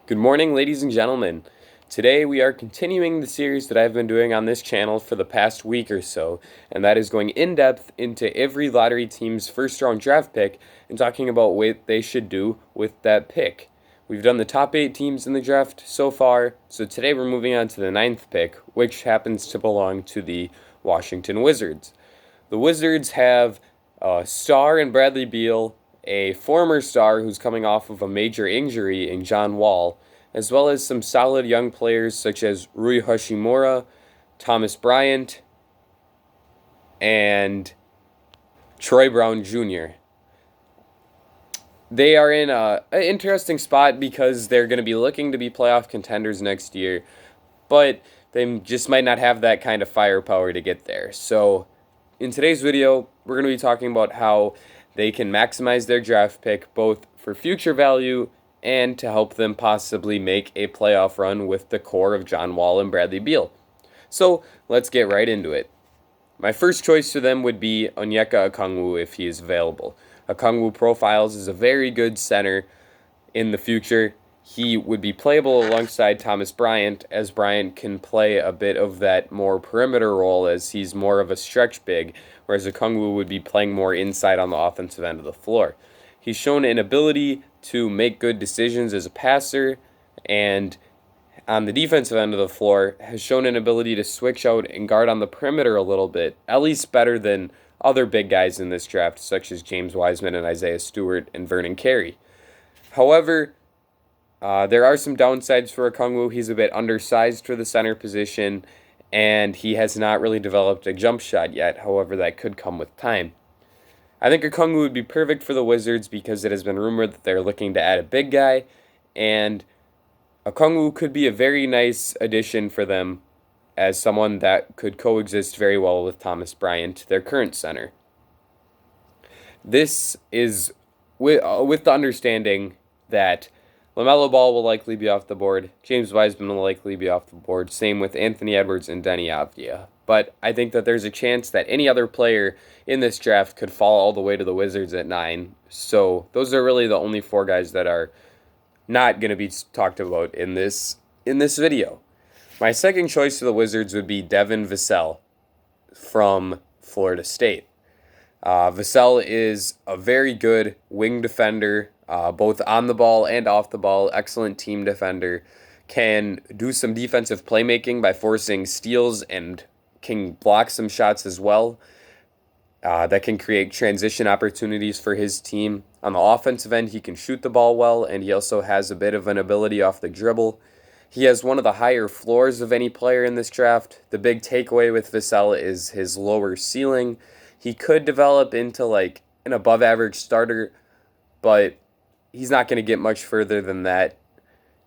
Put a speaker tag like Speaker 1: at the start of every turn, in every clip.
Speaker 1: Good morning, ladies and gentlemen. Today we are continuing the series that I've been doing on this channel for the past week or so, and that is going in depth into every lottery team's first round draft pick and talking about what they should do with that pick. We've done the top 8 teams in the draft so far, so today we're moving on to the 9th pick, which happens to belong to the Washington Wizards. The Wizards have a star in Bradley Beal, a former star who's coming off of a major injury in John Wall, as well as some solid young players such as Rui Hachimura, Thomas Bryant, and Troy Brown Jr. They are in an interesting spot because they're going to be looking to be playoff contenders next year, but they just might not have that kind of firepower to get there. So in today's video, we're going to be talking about how they can maximize their draft pick both for future value and to help them possibly make a playoff run with the core of John Wall and Bradley Beal. So let's get right into it. My first choice for them would be Onyeka Okongwu if he is available. Okongwu profiles as a very good center in the future. He would be playable alongside Thomas Bryant, as Bryant can play a bit of that more perimeter role as he's more of a stretch big, whereas Okongwu would be playing more inside on the offensive end of the floor. He's shown an ability to make good decisions as a passer, and on the defensive end of the floor has shown an ability to switch out and guard on the perimeter a little bit, at least better than other big guys in this draft, such as James Wiseman and Isaiah Stewart and Vernon Carey. However, there are some downsides for Okongwu. He's a bit undersized for the center position, and he has not really developed a jump shot yet. However, that could come with time. I think Okongwu would be perfect for the Wizards because it has been rumored that they're looking to add a big guy, and Okongwu could be a very nice addition for them as someone that could coexist very well with Thomas Bryant, their current center. This is with the understanding that LaMelo Ball will likely be off the board. James Wiseman will likely be off the board. Same with Anthony Edwards and Deni Avdija. But I think that there's a chance that any other player in this draft could fall all the way to the Wizards at 9. So those are really the only 4 guys that are not going to be talked about in this video. My second choice for the Wizards would be Devin Vassell from Florida State. Vassell is a very good wing defender, both on the ball and off the ball. Excellent team defender. Can do some defensive playmaking by forcing steals and can block some shots as well. That can create transition opportunities for his team. On the offensive end, he can shoot the ball well, and he also has a bit of an ability off the dribble. He has one of the higher floors of any player in this draft. The big takeaway with Vassell is his lower ceiling. He could develop into like an above average starter, but he's not going to get much further than that.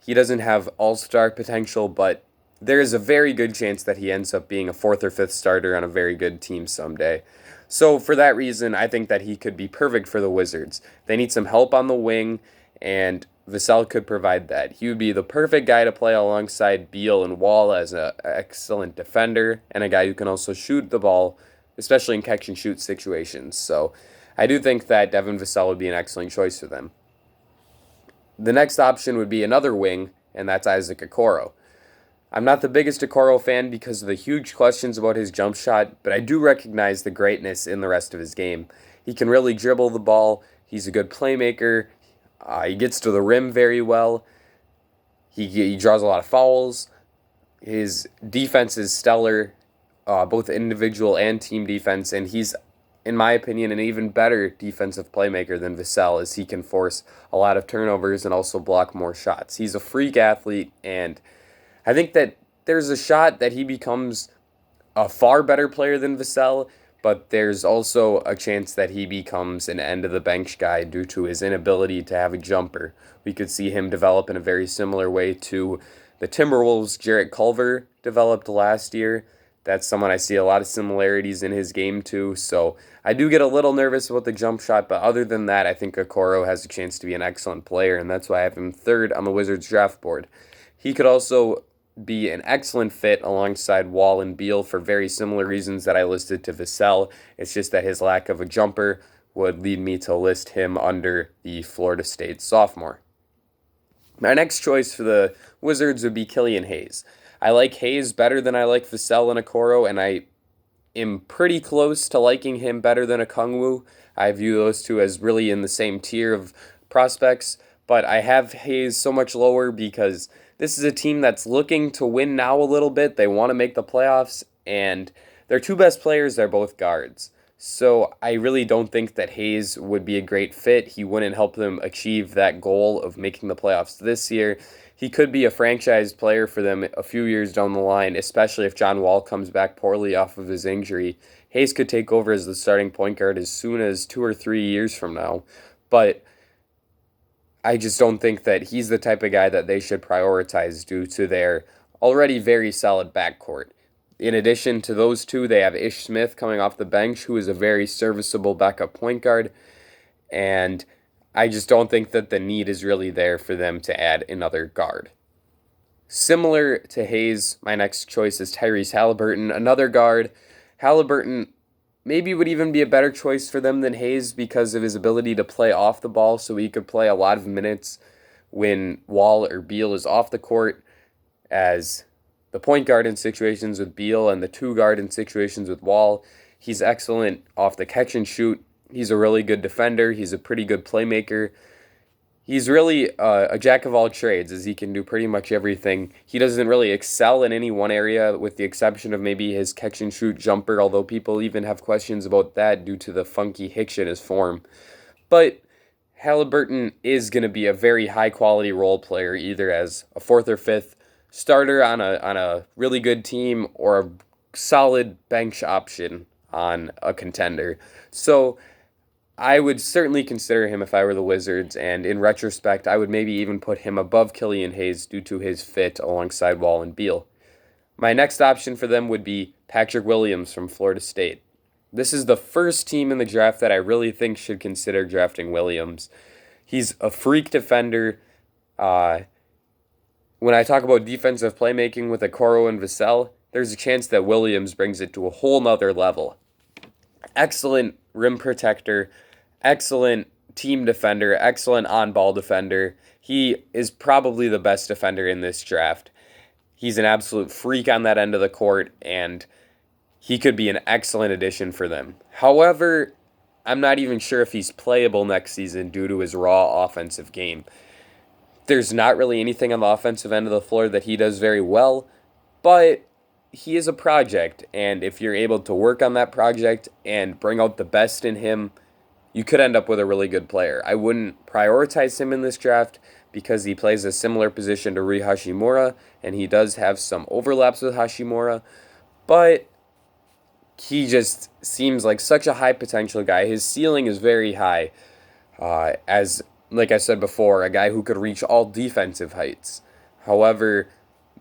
Speaker 1: He doesn't have all-star potential, but there is a very good chance that he ends up being a 4th or 5th starter on a very good team someday. So for that reason, I think that he could be perfect for the Wizards. They need some help on the wing, and Vassell could provide that. He would be the perfect guy to play alongside Beal and Wall as an excellent defender and a guy who can also shoot the ball, especially in catch-and-shoot situations. So I do think that Devin Vassell would be an excellent choice for them. The next option would be another wing, and that's Isaac Okoro. I'm not the biggest Okoro fan because of the huge questions about his jump shot, but I do recognize the greatness in the rest of his game. He can really dribble the ball. He's a good playmaker. He gets to the rim very well. He draws a lot of fouls. His defense is stellar, both individual and team defense, and he's, in my opinion, an even better defensive playmaker than Vassell, as he can force a lot of turnovers and also block more shots. He's a freak athlete, and I think that there's a shot that he becomes a far better player than Vassell, but there's also a chance that he becomes an end-of-the-bench guy due to his inability to have a jumper. We could see him develop in a very similar way to the Timberwolves' Jarrett Culver developed last year. That's someone I see a lot of similarities in his game to, so I do get a little nervous about the jump shot, but other than that, I think Okoro has a chance to be an excellent player, and that's why I have him 3rd on the Wizards draft board. He could also be an excellent fit alongside Wall and Beal for very similar reasons that I listed to Vassell. It's just that his lack of a jumper would lead me to list him under the Florida State sophomore. My next choice for the Wizards would be Killian Hayes. I like Hayes better than I like Vassell and Okoro, and I am pretty close to liking him better than Okongwu. I view those two as really in the same tier of prospects, but I have Hayes so much lower because this is a team that's looking to win now a little bit. They want to make the playoffs, and their two best players are both guards. So I really don't think that Hayes would be a great fit. He wouldn't help them achieve that goal of making the playoffs this year. He could be a franchise player for them a few years down the line, especially if John Wall comes back poorly off of his injury. Hayes could take over as the starting point guard as soon as 2 or 3 years from now. But I just don't think that he's the type of guy that they should prioritize due to their already very solid backcourt. In addition to those two, they have Ish Smith coming off the bench, who is a very serviceable backup point guard. And I just don't think that the need is really there for them to add another guard. Similar to Hayes, my next choice is Tyrese Halliburton, another guard. Halliburton maybe would even be a better choice for them than Hayes because of his ability to play off the ball, so he could play a lot of minutes when Wall or Beal is off the court as the point guard in situations with Beal and the two guard in situations with Wall. He's excellent off the catch and shoot. He's a really good defender. He's a pretty good playmaker. He's really a jack of all trades, as he can do pretty much everything. He doesn't really excel in any one area, with the exception of maybe his catch and shoot jumper, although people even have questions about that due to the funky hitch in his form. But Halliburton is going to be a very high quality role player, either as a fourth or fifth starter on a really good team or a solid bench option on a contender. So I would certainly consider him if I were the Wizards, and in retrospect, I would maybe even put him above Killian Hayes due to his fit alongside Wall and Beal. My next option for them would be Patrick Williams from Florida State. This is the first team in the draft that I really think should consider drafting Williams. He's a freak defender. When I talk about defensive playmaking with Okoro and Vassell, there's a chance that Williams brings it to a whole nother level. Excellent rim protector, excellent team defender, excellent on-ball defender. He is probably the best defender in this draft. He's an absolute freak on that end of the court, and he could be an excellent addition for them. However, I'm not even sure if he's playable next season due to his raw offensive game. There's not really anything on the offensive end of the floor that he does very well, but he is a project, and if you're able to work on that project and bring out the best in him, you could end up with a really good player. I wouldn't prioritize him in this draft because he plays a similar position to Rui Hachimura, and he does have some overlaps with Hachimura, but he just seems like such a high potential guy. His ceiling is very high, as like I said before, a guy who could reach all defensive heights. However,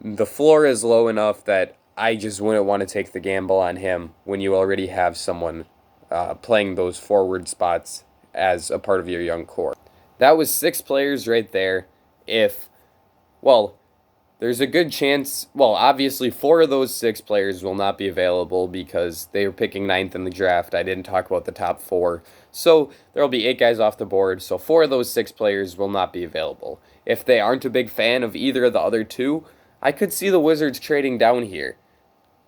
Speaker 1: the floor is low enough that I just wouldn't want to take the gamble on him when you already have someone playing those forward spots as a part of your young core. That was 6 players right there. There's a good chance, obviously 4 of those 6 players will not be available because they were picking 9th in the draft. I didn't talk about the top 4. So there will be 8 guys off the board, so 4 of those 6 players will not be available. If they aren't a big fan of either of the other 2, I could see the Wizards trading down here.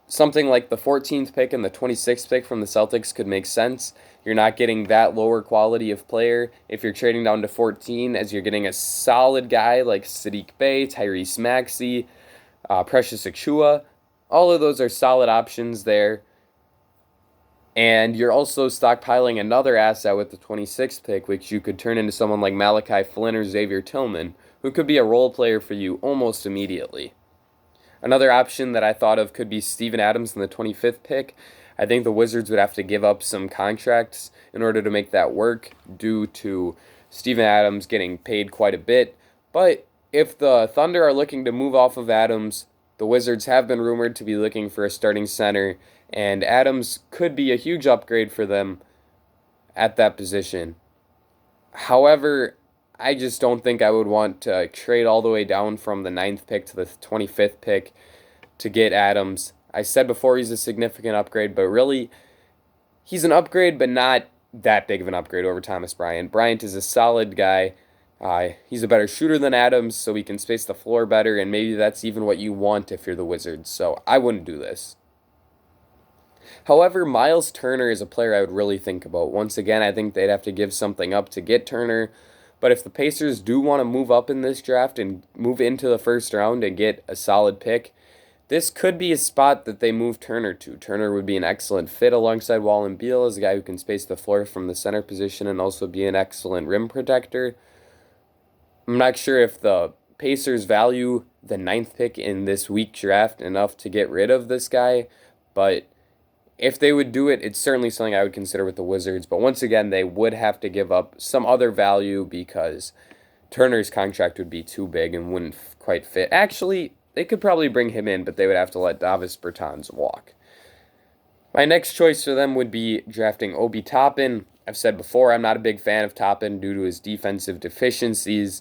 Speaker 1: Something like the 14th pick and the 26th pick from the Celtics could make sense. You're not getting that lower quality of player if you're trading down to 14, as you're getting a solid guy like Saddiq Bey, Tyrese Maxey, Precious Achiuwa. All of those are solid options there. And you're also stockpiling another asset with the 26th pick, which you could turn into someone like Malachi Flynn or Xavier Tillman, who could be a role player for you almost immediately. Another option that I thought of could be Steven Adams in the 25th pick. I think the Wizards would have to give up some contracts in order to make that work due to Steven Adams getting paid quite a bit. But if the Thunder are looking to move off of Adams, the Wizards have been rumored to be looking for a starting center, and Adams could be a huge upgrade for them at that position. However, I just don't think I would want to trade all the way down from the 9th pick to the 25th pick to get Adams. I said before he's a significant upgrade, but really, he's an upgrade, but not that big of an upgrade over Thomas Bryant. Bryant is a solid guy. He's a better shooter than Adams, so he can space the floor better, and maybe that's even what you want if you're the Wizards, so I wouldn't do this. However, Miles Turner is a player I would really think about. Once again, I think they'd have to give something up to get Turner, but if the Pacers do want to move up in this draft and move into the first round and get a solid pick, this could be a spot that they move Turner to. Turner would be an excellent fit alongside Wallen Beal as a guy who can space the floor from the center position and also be an excellent rim protector. I'm not sure if the Pacers value the 9th pick in this week draft enough to get rid of this guy, but if they would do it, it's certainly something I would consider with the Wizards. But once again, they would have to give up some other value because Turner's contract would be too big and wouldn't quite fit. Actually, they could probably bring him in, but they would have to let Davis Bertans walk. My next choice for them would be drafting Obi Toppin. I've said before, I'm not a big fan of Toppin due to his defensive deficiencies.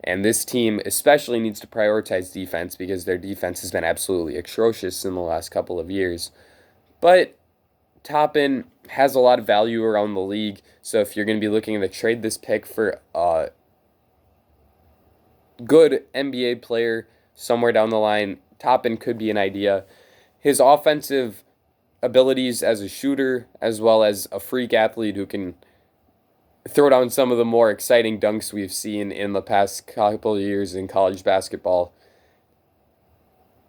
Speaker 1: And this team especially needs to prioritize defense because their defense has been absolutely atrocious in the last couple of years. But Toppin has a lot of value around the league, so if you're going to be looking to trade this pick for a good NBA player somewhere down the line, Toppin could be an idea. His offensive abilities as a shooter, as well as a freak athlete who can throw down some of the more exciting dunks we've seen in the past couple of years in college basketball,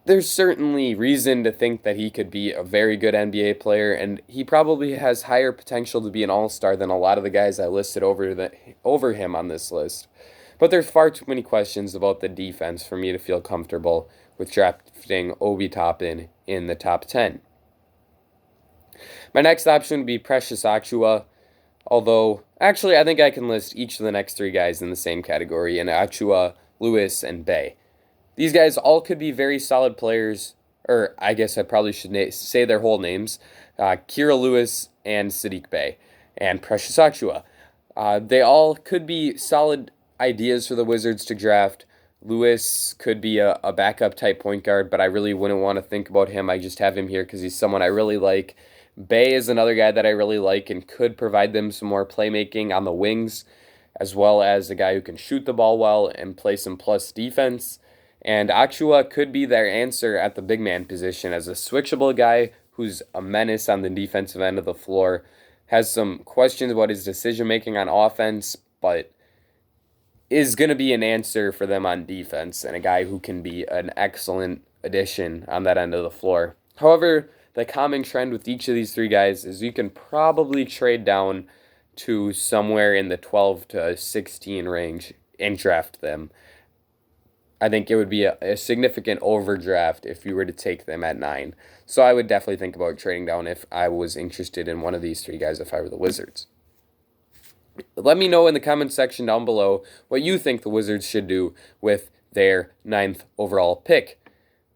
Speaker 1: there's certainly reason to think that he could be a very good NBA player, and he probably has higher potential to be an all-star than a lot of the guys I listed over him on this list. But there's far too many questions about the defense for me to feel comfortable with drafting Obi Toppin in the top 10. My next option would be Precious Achiuwa, although, actually, I think I can list each of the next 3 guys in the same category, in Achiuwa, Lewis, and Bey. These guys all could be very solid players, or I guess I probably should say their whole names, Kira Lewis and Saddiq Bey, and Precious Achiuwa. They all could be solid ideas for the Wizards to draft. Lewis could be a backup type point guard, but I really wouldn't want to think about him. I just have him here because he's someone I really like. Bey is another guy that I really like and could provide them some more playmaking on the wings, as well as a guy who can shoot the ball well and play some plus defense. And Achiuwa could be their answer at the big man position as a switchable guy who's a menace on the defensive end of the floor. Has some questions about his decision making on offense, but is going to be an answer for them on defense and a guy who can be an excellent addition on that end of the floor. However, the common trend with each of these 3 guys is you can probably trade down to somewhere in the 12 to 16 range and draft them. I think it would be a significant overdraft if you were to take them at 9. So I would definitely think about trading down if I was interested in one of these 3 guys if I were the Wizards. Let me know in the comments section down below what you think the Wizards should do with their 9th overall pick.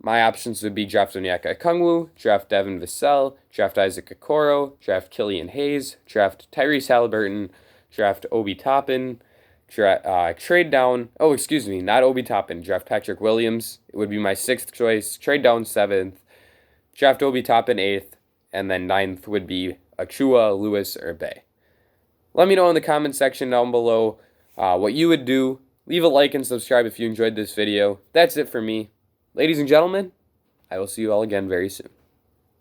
Speaker 1: My options would be draft Onyeka Okongwu, draft Devin Vassell, draft Isaac Okoro, draft Killian Hayes, draft Tyrese Halliburton, draft Obi Toppin, trade down, not Obi Toppin, draft Patrick Williams. It would be my 6th choice, trade down 7th, draft Obi Toppin 8th, and then 9th would be Achiuwa, Lewis, or Bey. Let me know in the comment section down below what you would do. Leave a like and subscribe if you enjoyed this video. That's it for me. Ladies and gentlemen, I will see you all again very soon.